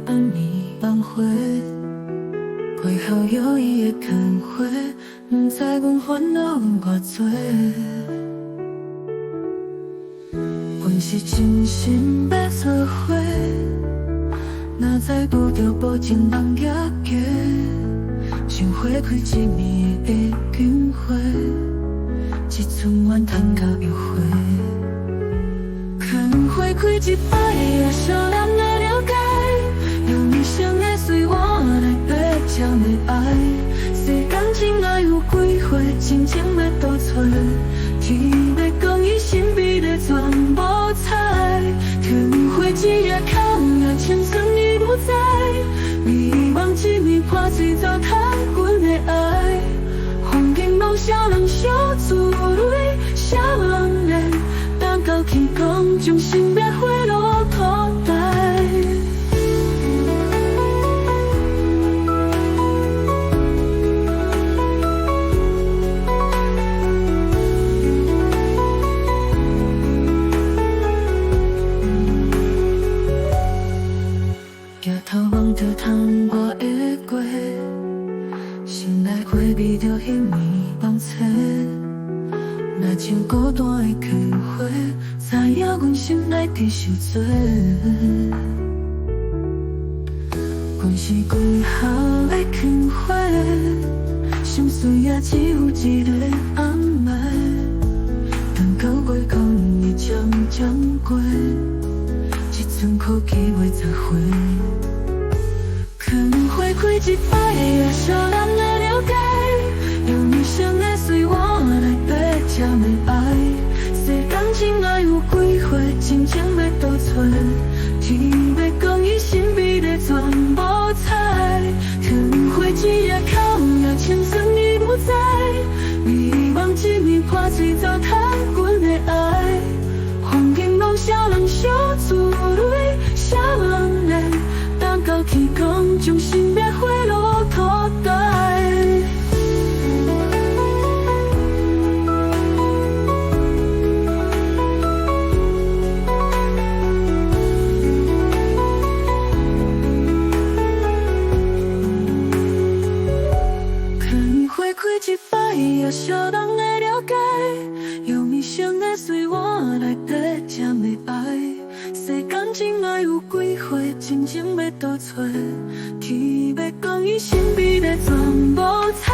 暗暝放花，背后有伊的牵花，不知阮烦恼有偌多。阮是真心要做伙，哪知拄着无情人举家，想花开一暝的金花，一寸怨叹到又花。看花开一摆，也少人来了解，用一生的随我来白将的爱。世间情爱有几回，真情要倒找，天要讲伊神秘的全无彩。天花一夜空，也千算伊不在，美梦一暝破碎糟蹋阮的爱。风景梦少人小滋泪，少人等到天光，将心血回落土台。抬头望着窗外的月，心内回味着迄暝梦醒。若像孤单的牵花，知影阮心内在受罪。阮是归后的牵花，心碎也只有一个暗暝。当到月光已渐渐过，一寸苦气袂再回。看花开一摆，也少人来了解，用一生的随我来白将的爱。世间情爱有几回，真情要倒找，天要讲伊神秘的全无彩。天花一夜空，也千算伊不在，美梦一暝破碎糟蹋阮的爱。风景梦少人小滋泪，少人等到天光，将心血回落土台。看花开一摆，也少人会了解，用一生的随我来白将的爱。世间情爱有几回，真情要倒找，天要讲伊神秘的全无彩。